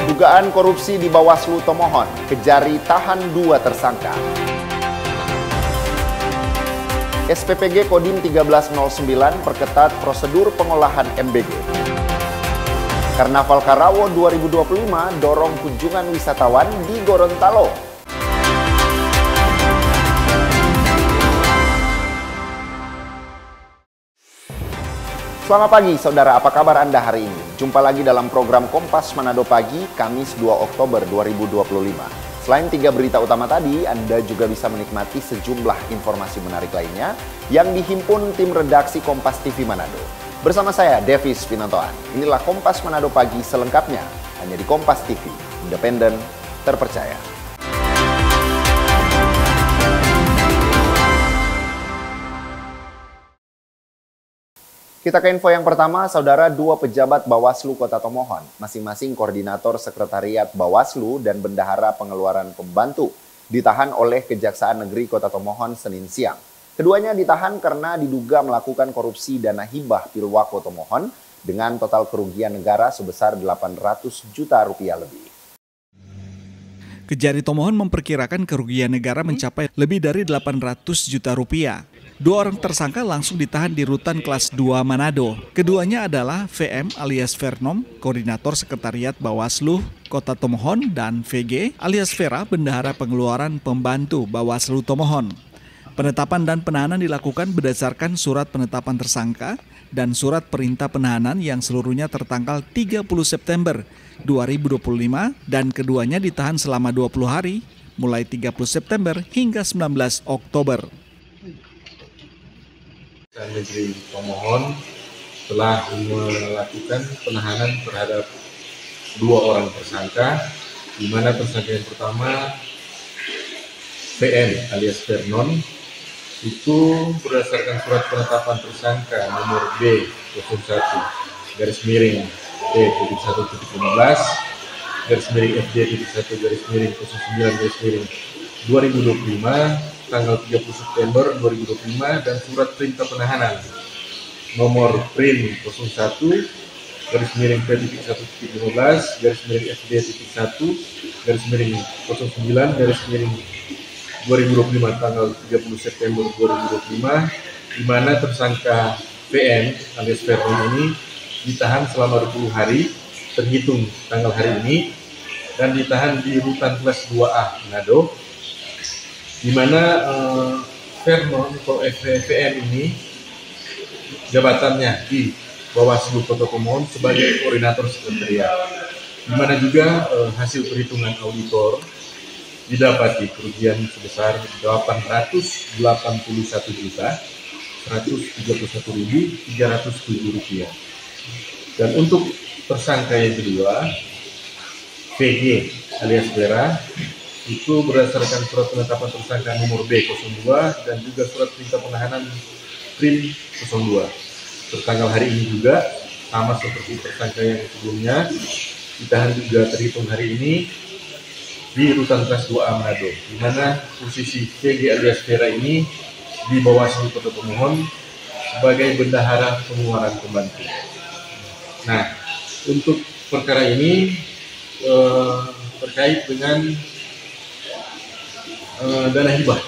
Dugaan korupsi di Bawaslu Tomohon, Kejari tahan 2 tersangka. SPPG Kodim 1309 perketat prosedur pengolahan MBG. Karnaval Karawo 2025 dorong kunjungan wisatawan di Gorontalo. Selamat pagi saudara, apa kabar Anda hari ini? Jumpa lagi dalam program Kompas Manado Pagi, Kamis 2 Oktober 2025. Selain 3 berita utama tadi, Anda juga bisa menikmati sejumlah informasi menarik lainnya yang dihimpun tim redaksi Kompas TV Manado. Bersama saya, Devis Pinantoan. Inilah Kompas Manado Pagi selengkapnya, hanya di Kompas TV, independen, terpercaya. Kita ke info yang pertama, saudara. 2 pejabat Bawaslu Kota Tomohon, masing-masing koordinator sekretariat Bawaslu dan bendahara pengeluaran pembantu, ditahan oleh Kejaksaan Negeri Kota Tomohon Senin siang. Keduanya ditahan karena diduga melakukan korupsi dana hibah Pilwako Tomohon dengan total kerugian negara sebesar 800 juta rupiah lebih. Kejari Tomohon memperkirakan kerugian negara mencapai lebih dari 800 juta rupiah. 2 orang tersangka langsung ditahan di Rutan Kelas 2 Manado. Keduanya adalah VM alias Vernom, Koordinator Sekretariat Bawaslu Kota Tomohon, dan VG alias Vera, Bendahara Pengeluaran Pembantu Bawaslu Tomohon. Penetapan dan penahanan dilakukan berdasarkan surat penetapan tersangka dan surat perintah penahanan yang seluruhnya tertanggal 30 September 2025 dan keduanya ditahan selama 20 hari mulai 30 September hingga 19 Oktober. Negeri Tomohon telah melakukan penahanan terhadap 2 orang tersangka, di mana tersangka yang pertama VM alias Vernon itu berdasarkan surat penetapan tersangka nomor B01 garis miring P71.15 garis miring FD.1 garis miring 09 garis miring 2025 tanggal 30 September 2025 dan surat perintah penahanan nomor PRIN 01 garis miring P1.15 garis miring FD.1 garis miring 09 garis miring 2025 tanggal 30 September 2025, di mana tersangka VN alias Vernon ini ditahan selama 20 hari terhitung tanggal hari ini dan ditahan di Rutan Kelas 2A Manado, di mana Vernon atau VN ini jabatannya di Bawaslu Kota Tomohon sebagai koordinator sekretariat, di mana juga hasil perhitungan auditor didapati kerugian sebesar 881.131.307 rupiah. Dan untuk tersangka yang kedua, VG alias Vera, itu berdasarkan surat penetapan tersangka nomor B02 dan juga surat perintah penahanan PRIN 02. Tertanggal hari ini juga, sama seperti tersangka yang sebelumnya, ditahan juga terhitung hari ini di Rutan Kelas 2A Manado, di mana posisi VG alias Vera ini di Bawaslu Kota Tomohon sebagai bendahara pengeluaran pembantu. Nah, untuk perkara ini terkait dengan dana hibah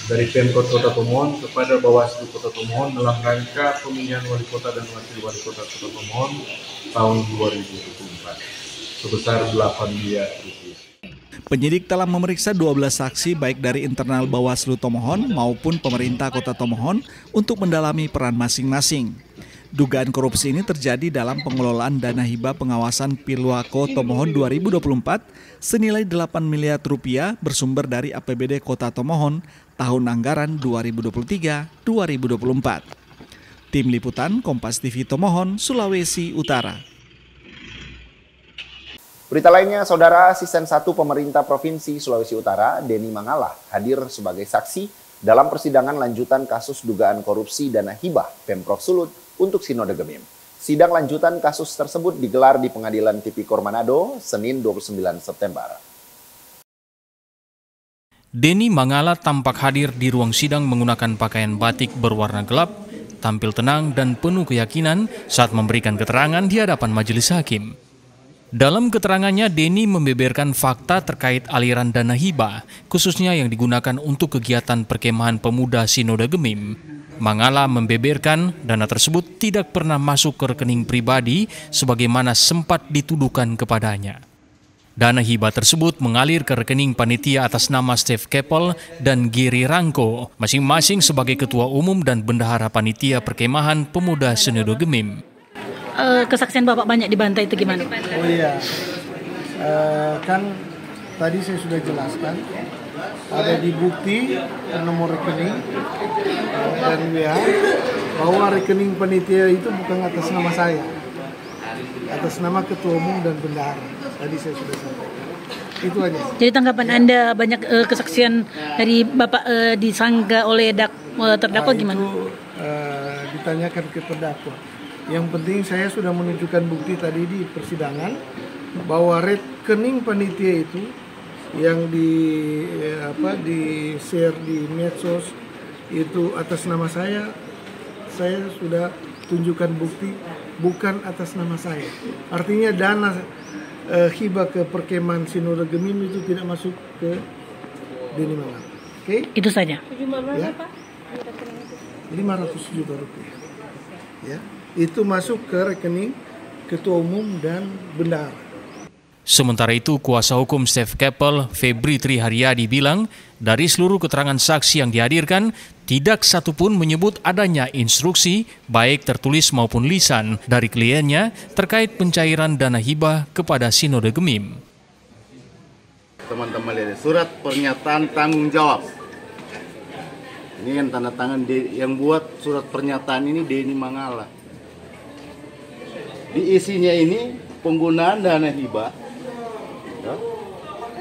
dari Pemkot Kota Tomohon kepada Bawaslu Kota Tomohon dalam rangka pemilihan wali kota dan wakil wali kota Kota Tomohon tahun 2024 sebesar 8 miliar rupiah. Penyidik telah memeriksa 12 saksi baik dari internal Bawaslu Tomohon maupun pemerintah Kota Tomohon untuk mendalami peran masing-masing. Dugaan korupsi ini terjadi dalam pengelolaan dana hibah pengawasan Pilwako Tomohon 2024 senilai 8 miliar rupiah bersumber dari APBD Kota Tomohon tahun anggaran 2023-2024. Tim Liputan Kompas TV Tomohon, Sulawesi Utara. Berita lainnya, saudara, Asisten 1 Pemerintah Provinsi Sulawesi Utara, Denny Mangala, hadir sebagai saksi dalam persidangan lanjutan kasus dugaan korupsi dana hibah Pemprov Sulut untuk Sinode Gemim. Sidang lanjutan kasus tersebut digelar di Pengadilan Tipikor Manado, Senin 29 September. Denny Mangala tampak hadir di ruang sidang menggunakan pakaian batik berwarna gelap, tampil tenang dan penuh keyakinan saat memberikan keterangan di hadapan majelis hakim. Dalam keterangannya, Denny membeberkan fakta terkait aliran dana hibah, khususnya yang digunakan untuk kegiatan perkemahan pemuda Sinode Gemim. Mangala membeberkan dana tersebut tidak pernah masuk ke rekening pribadi sebagaimana sempat dituduhkan kepadanya. Dana hibah tersebut mengalir ke rekening panitia atas nama Steve Keppel dan Giri Rangko, masing-masing sebagai ketua umum dan bendahara panitia perkemahan pemuda Sinode Gemim. Kesaksian Bapak banyak dibantai itu gimana? Oh iya, kan tadi saya sudah jelaskan, ada di bukti nomor rekening dan WA bahwa rekening panitia itu bukan atas nama saya, atas nama ketua umum dan bendahara. Tadi saya sudah sampaikan. Itu aja. Jadi tanggapan Anda banyak kesaksian dari Bapak disangka oleh terdakwa gimana? Itu ditanyakan ke terdakwa. Yang penting saya sudah menunjukkan bukti tadi di persidangan bahwa rekening panitia itu yang di share di medsos itu atas nama saya sudah tunjukkan bukti bukan atas nama saya. Artinya dana hibah ke perkemahan Sinode Gemim itu tidak masuk ke Denny Mangala. Oke? Itu saja. Ya? 500 juta rupiah. Ya. Itu masuk ke rekening ketua umum dan bendahara. Sementara itu, kuasa hukum Steve Keppel, Febri Triharyadi bilang, dari seluruh keterangan saksi yang dihadirkan, tidak satupun menyebut adanya instruksi, baik tertulis maupun lisan, dari kliennya terkait pencairan dana hibah kepada Sinode Gemim. Teman-teman lihat surat pernyataan tanggung jawab. Ini kan tanda tangan yang buat surat pernyataan ini Denny Mangala. Di isinya ini penggunaan dana hibah, ya.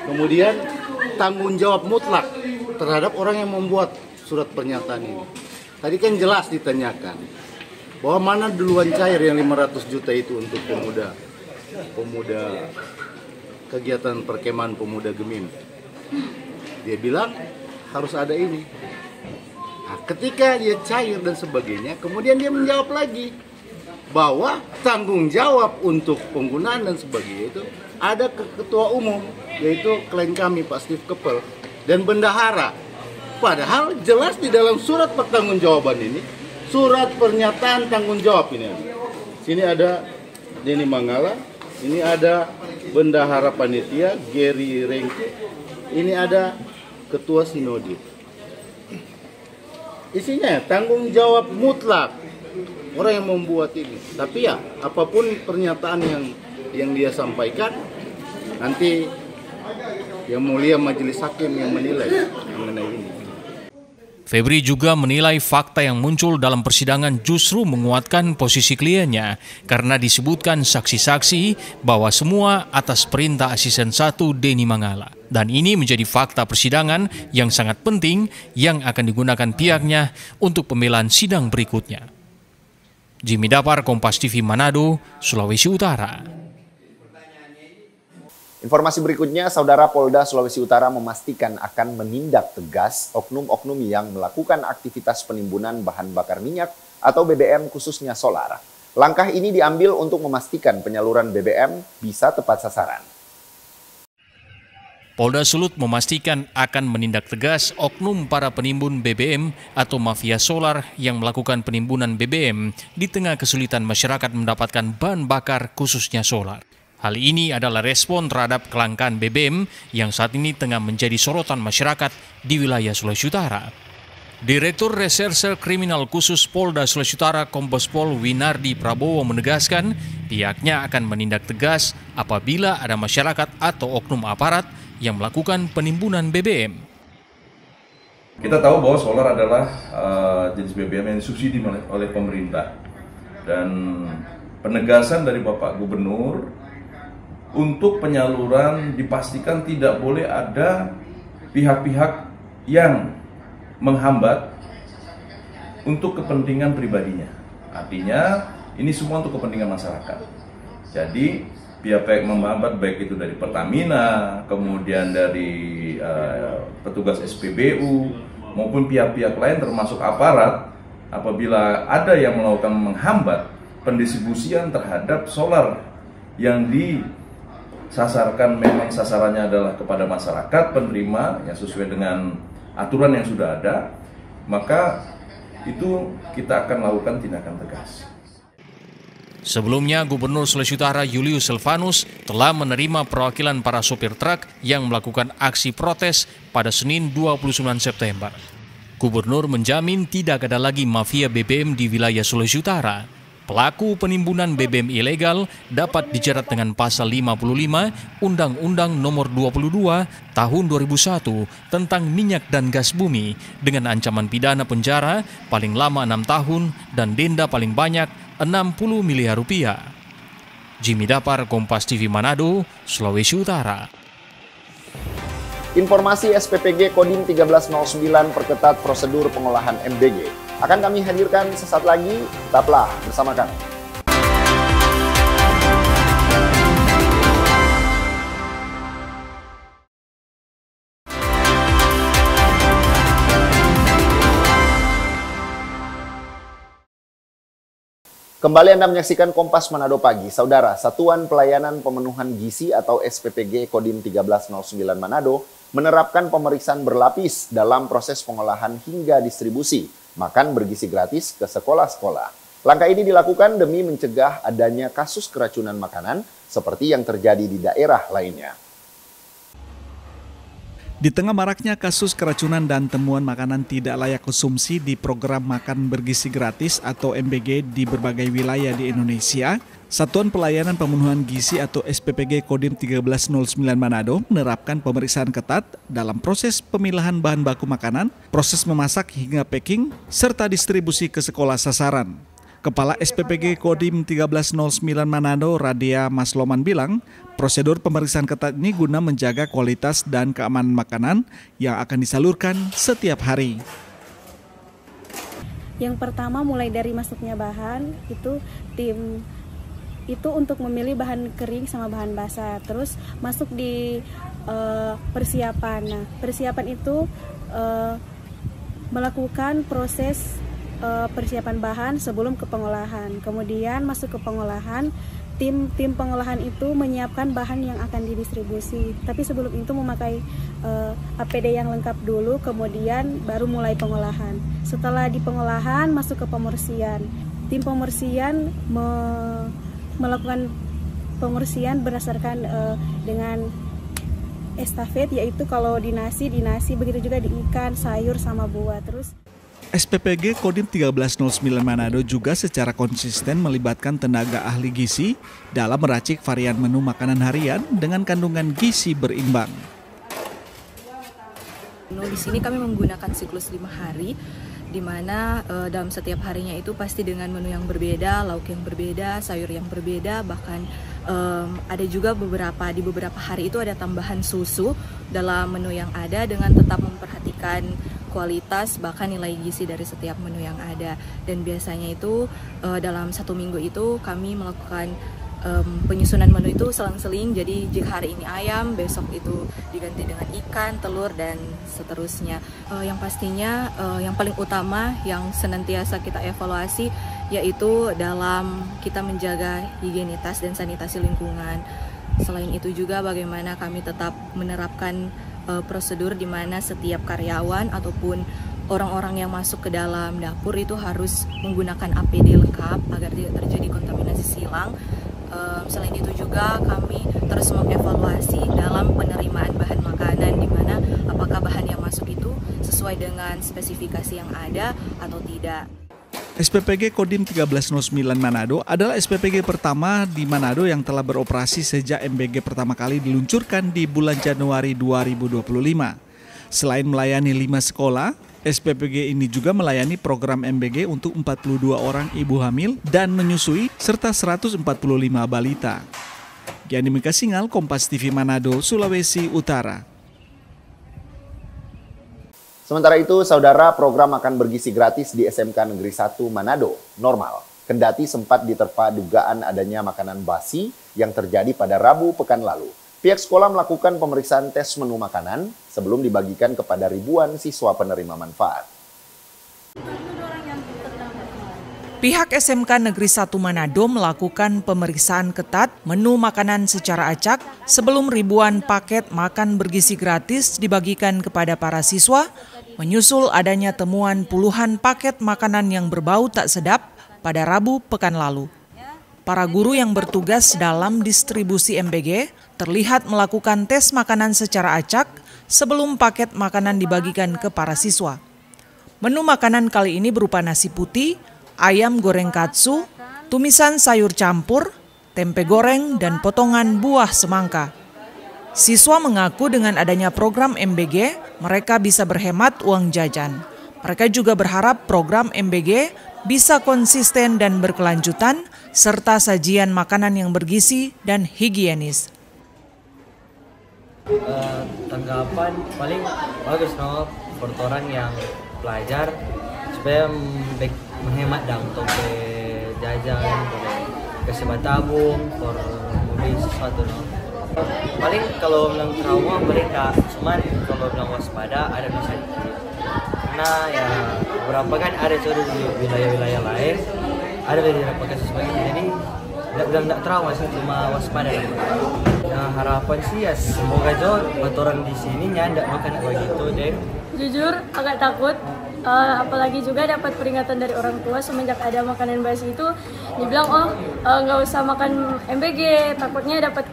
Kemudian tanggung jawab mutlak terhadap orang yang membuat surat pernyataan ini. Tadi kan jelas ditanyakan bahwa mana duluan cair yang 500 juta itu untuk pemuda kegiatan perkemahan pemuda Gemim. Dia bilang harus ada ini. Nah, ketika dia cair dan sebagainya, kemudian dia menjawab lagi bahwa tanggung jawab untuk penggunaan dan sebagainya itu ada ke ketua umum, yaitu klien kami Pak Steve Keppel dan bendahara. Padahal jelas di dalam surat pertanggungjawaban ini, surat pernyataan tanggung jawab ini. Sini ada Denny Mangala, ini ada bendahara panitia Giri Rangko, ini ada ketua sinode. Isinya tanggung jawab mutlak orang yang membuat ini. Tapi ya, apapun pernyataan yang dia sampaikan, nanti yang mulia majelis hakim yang menilai mengenai ini. Febri juga menilai fakta yang muncul dalam persidangan justru menguatkan posisi kliennya karena disebutkan saksi-saksi bahwa semua atas perintah asisten 1 Denny Mangala. Dan ini menjadi fakta persidangan yang sangat penting yang akan digunakan pihaknya untuk pembelaan sidang berikutnya. Jimmy Dapar, Kompas TV Manado, Sulawesi Utara. Informasi berikutnya, Saudara Polda Sulawesi Utara memastikan akan menindak tegas oknum-oknum yang melakukan aktivitas penimbunan bahan bakar minyak atau BBM khususnya solar. Langkah ini diambil untuk memastikan penyaluran BBM bisa tepat sasaran. Polda Sulut memastikan akan menindak tegas oknum para penimbun BBM atau mafia solar yang melakukan penimbunan BBM di tengah kesulitan masyarakat mendapatkan bahan bakar khususnya solar. Hal ini adalah respon terhadap kelangkaan BBM yang saat ini tengah menjadi sorotan masyarakat di wilayah Sulawesi Utara. Direktur Reserse Kriminal Khusus Polda Sulawesi Utara Kombes Pol Winardi Prabowo menegaskan pihaknya akan menindak tegas apabila ada masyarakat atau oknum aparat yang melakukan penimbunan BBM. Kita tahu bahwa solar adalah jenis BBM yang disubsidi oleh pemerintah. Dan penegasan dari Bapak Gubernur untuk penyaluran dipastikan tidak boleh ada pihak-pihak yang menghambat untuk kepentingan pribadinya. Artinya ini semua untuk kepentingan masyarakat. Jadi pihak-pihak menghambat baik itu dari Pertamina, kemudian dari petugas SPBU maupun pihak-pihak lain termasuk aparat, apabila ada yang melakukan menghambat pendistribusian terhadap solar yang sasarkan memang sasarannya adalah kepada masyarakat penerima yang sesuai dengan aturan yang sudah ada, maka itu kita akan lakukan tindakan tegas. Sebelumnya, Gubernur Sulawesi Utara Julius Silvanus telah menerima perwakilan para sopir truk yang melakukan aksi protes pada Senin 29 September. Gubernur menjamin tidak ada lagi mafia BBM di wilayah Sulawesi Utara. Pelaku penimbunan BBM ilegal dapat dijerat dengan pasal 55 Undang-Undang Nomor 22 Tahun 2001 tentang minyak dan gas bumi dengan ancaman pidana penjara paling lama 6 tahun dan denda paling banyak 60 miliar rupiah. Jimmy Dapar, Kompas TV Manado, Sulawesi Utara. Informasi SPPG Kodim 1309 perketat prosedur pengolahan MBG akan kami hadirkan sesaat lagi, tetaplah bersama kami. Kembali Anda menyaksikan Kompas Manado Pagi. Saudara, Satuan Pelayanan Pemenuhan Gizi atau SPPG Kodim 1309 Manado menerapkan pemeriksaan berlapis dalam proses pengolahan hingga distribusi makan bergizi gratis ke sekolah-sekolah. Langkah ini dilakukan demi mencegah adanya kasus keracunan makanan seperti yang terjadi di daerah lainnya. Di tengah maraknya kasus keracunan dan temuan makanan tidak layak konsumsi di program makan bergizi gratis atau MBG di berbagai wilayah di Indonesia, Satuan Pelayanan Pemenuhan Gizi atau SPPG Kodim 1309 Manado menerapkan pemeriksaan ketat dalam proses pemilahan bahan baku makanan, proses memasak hingga packing, serta distribusi ke sekolah sasaran. Kepala SPPG Kodim 1309 Manado, Radia Masloman bilang, prosedur pemeriksaan ketat ini guna menjaga kualitas dan keamanan makanan yang akan disalurkan setiap hari. Yang pertama mulai dari masuknya bahan, tim itu untuk memilih bahan kering sama bahan basah. Terus masuk di persiapan. Nah, persiapan itu melakukan proses persiapan bahan sebelum ke pengolahan. Kemudian masuk ke pengolahan, tim pengolahan itu menyiapkan bahan yang akan didistribusi. Tapi sebelum itu memakai APD yang lengkap dulu, kemudian baru mulai pengolahan. Setelah di pengolahan masuk ke pembersihan. Tim pembersihan melakukan pembersihan berdasarkan dengan estafet, yaitu kalau di nasi, begitu juga di ikan, sayur sama buah. Terus SPPG Kodim 1309 Manado juga secara konsisten melibatkan tenaga ahli gizi dalam meracik varian menu makanan harian dengan kandungan gizi berimbang. Di sini kami menggunakan siklus 5 hari, di mana dalam setiap harinya itu pasti dengan menu yang berbeda, lauk yang berbeda, sayur yang berbeda, bahkan ada juga di beberapa hari itu ada tambahan susu dalam menu yang ada dengan tetap memperhatikan kualitas bahkan nilai gizi dari setiap menu yang ada. Dan biasanya itu dalam 1 minggu itu kami melakukan penyusunan menu itu selang-seling. Jadi jika hari ini ayam, besok itu diganti dengan ikan, telur, dan seterusnya. Yang pastinya yang paling utama yang senantiasa kita evaluasi yaitu dalam kita menjaga higienitas dan sanitasi lingkungan. Selain itu juga bagaimana kami tetap menerapkan prosedur di mana setiap karyawan ataupun orang-orang yang masuk ke dalam dapur itu harus menggunakan APD lengkap agar tidak terjadi kontaminasi silang. Selain itu juga kami terus mengevaluasi dalam penerimaan bahan makanan, di mana apakah bahan yang masuk itu sesuai dengan spesifikasi yang ada atau tidak. SPPG Kodim 1309 Manado adalah SPPG pertama di Manado yang telah beroperasi sejak MBG pertama kali diluncurkan di bulan Januari 2025. Selain melayani 5 sekolah, SPPG ini juga melayani program MBG untuk 42 orang ibu hamil dan menyusui serta 145 balita. Giani Mikasingal, Kompas TV Manado, Sulawesi Utara. Sementara itu, saudara, program makan bergizi gratis di SMK Negeri 1 Manado normal. Kendati sempat diterpa dugaan adanya makanan basi yang terjadi pada Rabu pekan lalu. Pihak sekolah melakukan pemeriksaan tes menu makanan sebelum dibagikan kepada ribuan siswa penerima manfaat. Pihak SMK Negeri 1 Manado melakukan pemeriksaan ketat menu makanan secara acak sebelum ribuan paket makan bergizi gratis dibagikan kepada para siswa, menyusul adanya temuan puluhan paket makanan yang berbau tak sedap pada Rabu pekan lalu. Para guru yang bertugas dalam distribusi MBG terlihat melakukan tes makanan secara acak sebelum paket makanan dibagikan ke para siswa. Menu makanan kali ini berupa nasi putih, ayam goreng katsu, tumisan sayur campur, tempe goreng, dan potongan buah semangka. Siswa mengaku dengan adanya program MBG, mereka bisa berhemat uang jajan. Mereka juga berharap program MBG bisa konsisten dan berkelanjutan, serta sajian makanan yang bergizi dan higienis. Tanggapan paling bagus buat orang yang belajar supaya menghemat untuk jajan, kasih tabung, membeli sesuatu. Paling kalau bilang trauma paling tak, cuman kalau bilang waspada ada bisa dikit. Karena ya beberapa kan ada contoh di wilayah-wilayah lain, ada beberapa kasus begitu. Jadi tidak trauma sih, cuma waspada. Ya harapan sih ya semoga buat orang di sini nyandak makan begitu deh. Jujur agak takut. Apalagi juga dapat peringatan dari orang tua semenjak ada makanan basi itu dibilang nggak usah makan MBG, takutnya dapat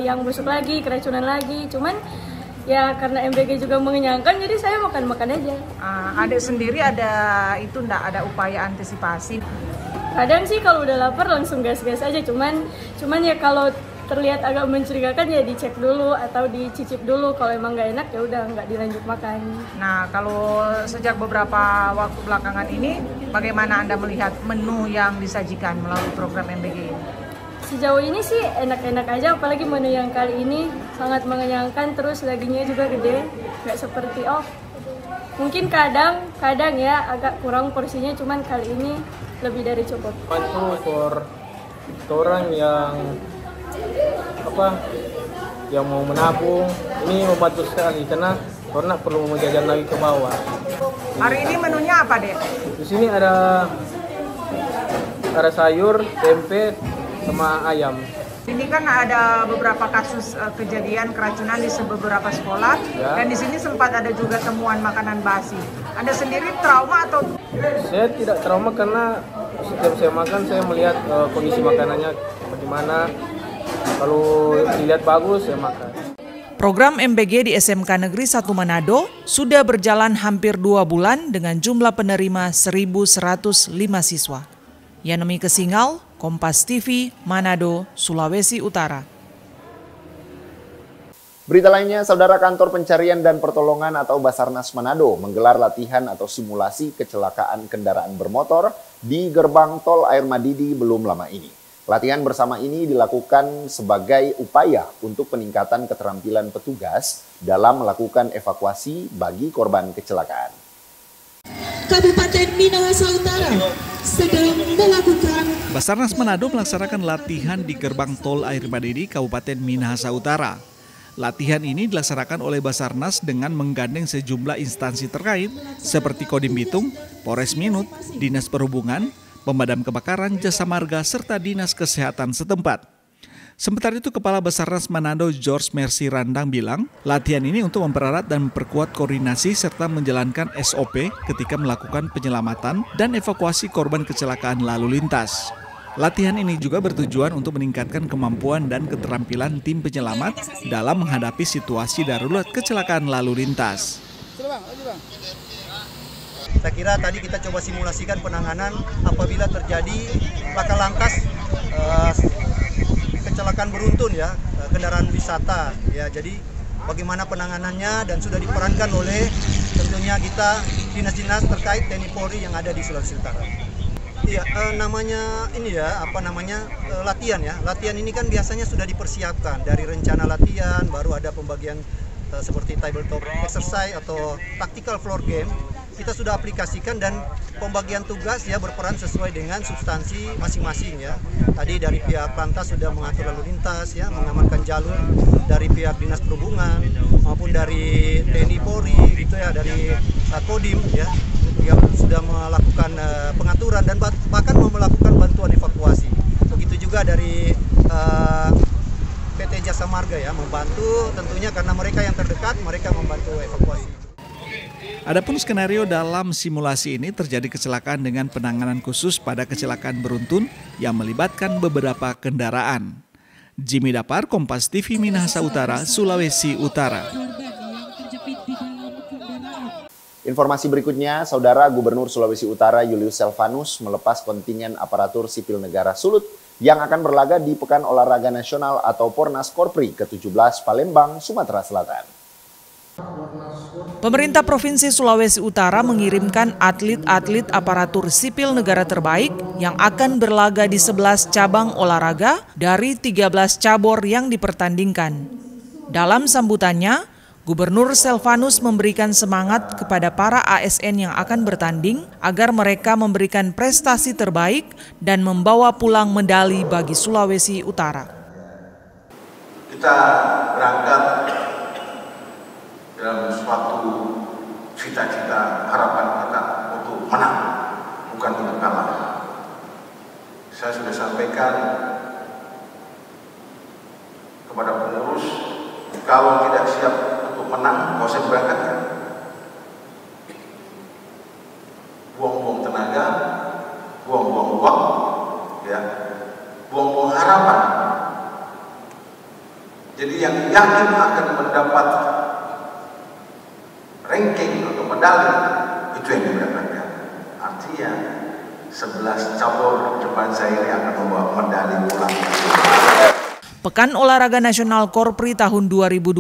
yang busuk lagi, keracunan lagi. Cuman ya karena MBG juga mengenyangkan, jadi saya makan aja. Adik sendiri ada ada upaya antisipasi? Kadang sih kalau udah lapar langsung gas-gas aja, cuman ya kalau terlihat agak mencurigakan ya dicek dulu atau dicicip dulu, kalau emang nggak enak ya udah nggak dilanjut makan. Nah, kalau sejak beberapa waktu belakangan ini bagaimana Anda melihat menu yang disajikan melalui program MBG ini? Sejauh ini sih enak-enak aja, apalagi menu yang kali ini sangat mengenyangkan, terus dagingnya juga gede, nggak seperti mungkin kadang ya agak kurang porsinya, cuman kali ini lebih dari cukup. Untuk orang yang yang mau menabung, ini membantu sekali karena orang perlu menjajan lagi ke bawah. Hari ini menunya apa, Dek? Di sini ada sayur, tempe, sama ayam. Ini kan ada beberapa kasus kejadian keracunan di beberapa sekolah, ya. Dan di sini sempat ada juga temuan makanan basi. Anda sendiri trauma atau? Saya tidak trauma karena setiap saya makan saya melihat kondisi makanannya bagaimana. Kalau dilihat bagus, saya makan. Program MBG di SMK Negeri 1 Manado sudah berjalan hampir 2 bulan dengan jumlah penerima 1.105 siswa. Yanemi Kesingal, Kompas TV, Manado, Sulawesi Utara. Berita lainnya, Saudara, Kantor Pencarian dan Pertolongan atau Basarnas Manado menggelar latihan atau simulasi kecelakaan kendaraan bermotor di gerbang tol Air Madidi belum lama ini. Latihan bersama ini dilakukan sebagai upaya untuk peningkatan keterampilan petugas dalam melakukan evakuasi bagi korban kecelakaan. Kabupaten Minahasa Utara sedang melakukan. Basarnas Manado melaksanakan latihan di gerbang tol Air Madidi, Kabupaten Minahasa Utara. Latihan ini dilaksanakan oleh Basarnas dengan menggandeng sejumlah instansi terkait seperti Kodim Bitung, Polres Minut, Dinas Perhubungan, Pemadam Kebakaran, Jasa Marga, serta Dinas Kesehatan setempat. Sementara itu, Kepala Basarnas Manado George Mercy Randang bilang, latihan ini untuk mempererat dan memperkuat koordinasi serta menjalankan SOP ketika melakukan penyelamatan dan evakuasi korban kecelakaan lalu lintas. Latihan ini juga bertujuan untuk meningkatkan kemampuan dan keterampilan tim penyelamat dalam menghadapi situasi darurat kecelakaan lalu lintas. Saya kira tadi kita coba simulasikan penanganan apabila terjadi laka lantas kecelakaan beruntun ya, kendaraan wisata ya. Jadi bagaimana penanganannya dan sudah diperankan oleh tentunya kita dinas-dinas terkait TNI Polri yang ada di Sulawesi Utara. Iya, namanya ini ya, latihan ya. Latihan ini kan biasanya sudah dipersiapkan dari rencana latihan, baru ada pembagian seperti tabletop exercise atau tactical floor game. Kita sudah aplikasikan dan pembagian tugas ya berperan sesuai dengan substansi masing-masing ya. Tadi dari pihak Lantas sudah mengatur lalu lintas ya, mengamankan jalur, dari pihak Dinas Perhubungan maupun dari TNI Polri gitu ya, dari Kodim ya. ya sudah melakukan pengaturan dan bahkan mau melakukan bantuan evakuasi. Begitu juga dari PT Jasa Marga ya, membantu tentunya karena mereka yang terdekat, mereka membantu evakuasi. Adapun skenario dalam simulasi ini terjadi kecelakaan dengan penanganan khusus pada kecelakaan beruntun yang melibatkan beberapa kendaraan. Jimmy Dapar, Kompas TV, Minahasa Utara, Sulawesi Utara. Informasi berikutnya, Saudara Gubernur Sulawesi Utara Julius Selvanus melepas kontingen aparatur sipil negara Sulut yang akan berlaga di Pekan Olahraga Nasional atau Pornas Korpri ke-17 Palembang, Sumatera Selatan. Pemerintah Provinsi Sulawesi Utara mengirimkan atlet-atlet aparatur sipil negara terbaik yang akan berlaga di 11 cabang olahraga dari 13 cabur yang dipertandingkan. Dalam sambutannya, Gubernur Selvanus memberikan semangat kepada para ASN yang akan bertanding agar mereka memberikan prestasi terbaik dan membawa pulang medali bagi Sulawesi Utara. Kita berangkat dalam suatu cita-cita harapan kita untuk menang, bukan untuk kalah. Saya sudah sampaikan kepada pengurus, kalau tidak siap untuk menang, nggak usah berangkat. Buang-buang tenaga, buang-buang uang, ya, buang-buang harapan. Jadi yang yakin akan mendapat ranking atau medali itu yang diberikan. Artinya 11 cabur depan saya yang akan membawa medali pulang. Pekan Olahraga Nasional Korpri tahun 2025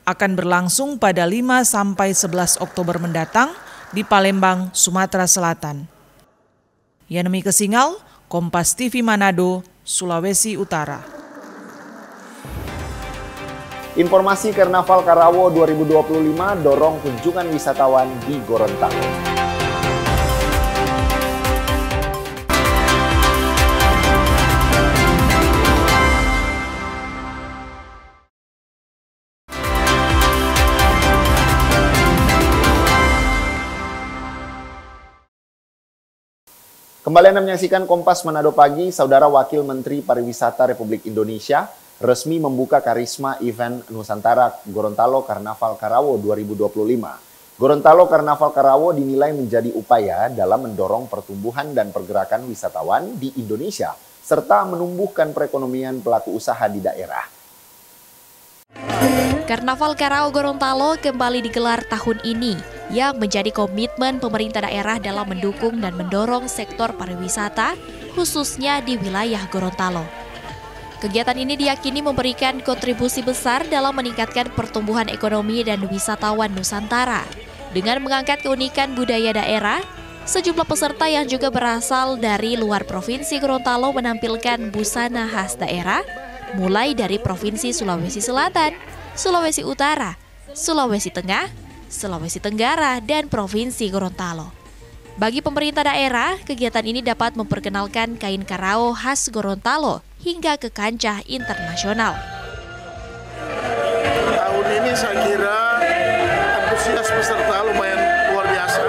akan berlangsung pada 5 sampai 11 Oktober mendatang di Palembang, Sumatera Selatan. Yanemi Kesingal, Kompas TV Manado, Sulawesi Utara. Informasi Karnaval Karawo 2025 dorong kunjungan wisatawan di Gorontalo. Kembali Anda menyaksikan Kompas Manado Pagi, Saudara Wakil Menteri Pariwisata Republik Indonesia resmi membuka karisma event Nusantara Gorontalo Karnaval Karawo 2025. Gorontalo Karnaval Karawo dinilai menjadi upaya dalam mendorong pertumbuhan dan pergerakan wisatawan di Indonesia, serta menumbuhkan perekonomian pelaku usaha di daerah. Karnaval Karawo Gorontalo kembali digelar tahun ini, yang menjadi komitmen pemerintah daerah dalam mendukung dan mendorong sektor pariwisata, khususnya di wilayah Gorontalo. Kegiatan ini diyakini memberikan kontribusi besar dalam meningkatkan pertumbuhan ekonomi dan wisatawan Nusantara. Dengan mengangkat keunikan budaya daerah, sejumlah peserta yang juga berasal dari luar Provinsi Gorontalo menampilkan busana khas daerah, mulai dari Provinsi Sulawesi Selatan, Sulawesi Utara, Sulawesi Tengah, Sulawesi Tenggara, dan Provinsi Gorontalo. Bagi pemerintah daerah, kegiatan ini dapat memperkenalkan kain karawo khas Gorontalo hingga ke kancah internasional. Tahun ini saya kira antusias peserta lumayan luar biasa.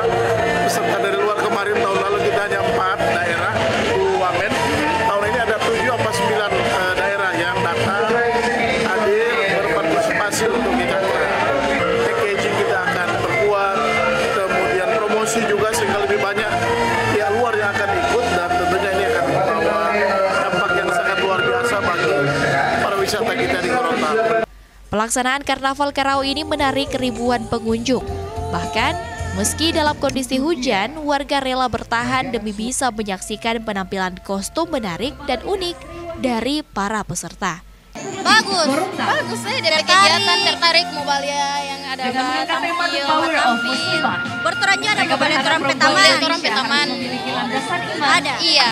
Peserta dari luar kemarin tahun lalu kita hanya 4 daerah, 2 wamen. Tahun ini ada 7 atau 9 daerah yang datang hadir berpartisipasi untuk kita. Packaging kita akan berkuat, kemudian promosi juga sehingga lebih banyak pihak luar yang akan ikut, dan tentunya ini akan membawa dampak yang sangat luar biasa bagi pariwisata kita di Gorontalo. Pelaksanaan Karnaval Karawo ini menarik ribuan pengunjung. Bahkan, meski dalam kondisi hujan, warga rela bertahan demi bisa menyaksikan penampilan kostum menarik dan unik dari para peserta. Bagus sih dari kegiatan tertarik mau balia yang ada tampil. Berturannya ada trompet taman. Ada. Iya.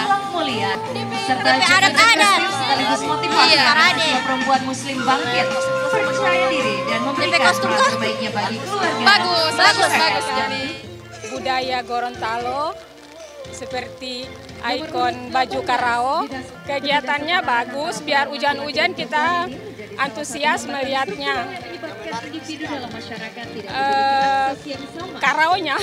DP adat sekaligus motivasi parade perempuan muslim bangkit, percaya diri dan memberikan terbaiknya bagi keluarga. Bagus. Jadi budaya Gorontalo seperti ikon baju karawo, kegiatannya bagus, biar hujan-hujan kita antusias melihatnya. Karaonya.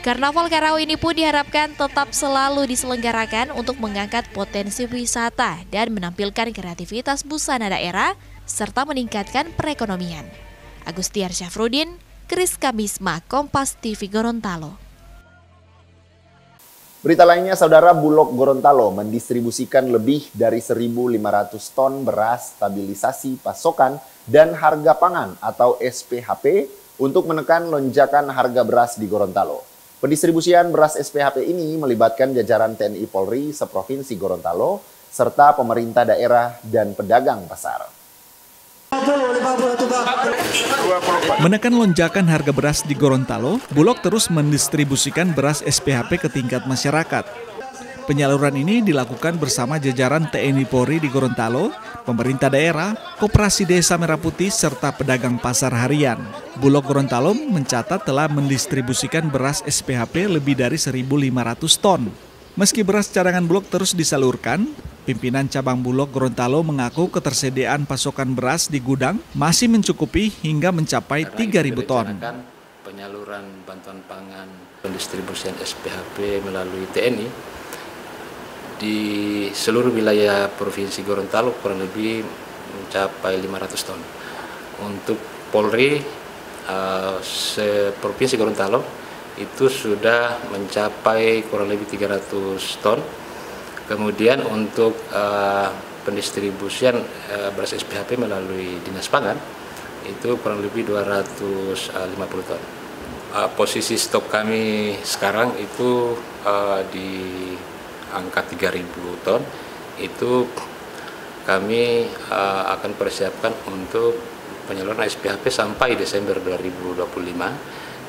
Karnaval Karao ini pun diharapkan tetap selalu diselenggarakan untuk mengangkat potensi wisata dan menampilkan kreativitas busana daerah serta meningkatkan perekonomian. Agustiar Syafruddin, Kris Kamisma, Kompas TV Gorontalo. Berita lainnya, Saudara, Bulog Gorontalo mendistribusikan lebih dari 1.500 ton beras stabilisasi pasokan dan harga pangan atau SPHP untuk menekan lonjakan harga beras di Gorontalo. Pendistribusian beras SPHP ini melibatkan jajaran TNI Polri seprovinsi Gorontalo serta pemerintah daerah dan pedagang pasar. Menekan lonjakan harga beras di Gorontalo, Bulog terus mendistribusikan beras SPHP ke tingkat masyarakat. Penyaluran ini dilakukan bersama jajaran TNI Polri di Gorontalo, pemerintah daerah, Koperasi Desa Merah Putih, serta pedagang pasar harian. Bulog Gorontalo mencatat telah mendistribusikan beras SPHP lebih dari 1.500 ton. Meski beras cadangan Bulog terus disalurkan, pimpinan cabang Bulog Gorontalo mengaku ketersediaan pasokan beras di gudang masih mencukupi hingga mencapai 3.000 ton. Penyaluran bantuan pangan pendistribusian SPHP melalui TNI di seluruh wilayah Provinsi Gorontalo kurang lebih mencapai 500 ton. Untuk Polri, Provinsi Gorontalo itu sudah mencapai kurang lebih 300 ton. Kemudian untuk pendistribusian beras SPHP melalui Dinas Pangan itu kurang lebih 250 ton. Posisi stok kami sekarang itu di angka 3.000 ton, itu kami akan persiapkan untuk penyaluran SPHP sampai Desember 2025.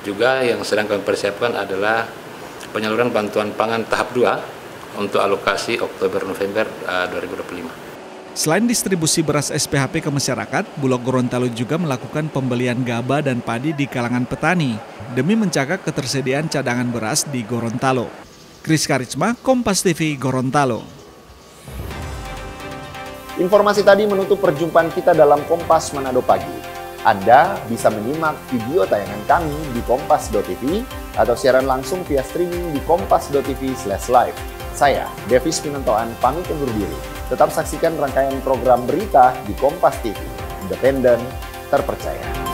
Juga yang sedang kami persiapkan adalah penyaluran bantuan pangan tahap 2 untuk alokasi Oktober-November 2025. Selain distribusi beras SPHP ke masyarakat, Bulog Gorontalo juga melakukan pembelian gabah dan padi di kalangan petani demi menjaga ketersediaan cadangan beras di Gorontalo. Kris Karisma, Kompas TV Gorontalo. Informasi tadi menutup perjumpaan kita dalam Kompas Manado Pagi. Anda bisa menyimak video tayangan kami di kompas.tv atau siaran langsung via streaming di kompas.tv/live. Saya, Devis Pinantoan, pamit undur diri. Tetap saksikan rangkaian program berita di Kompas TV, independen, terpercaya.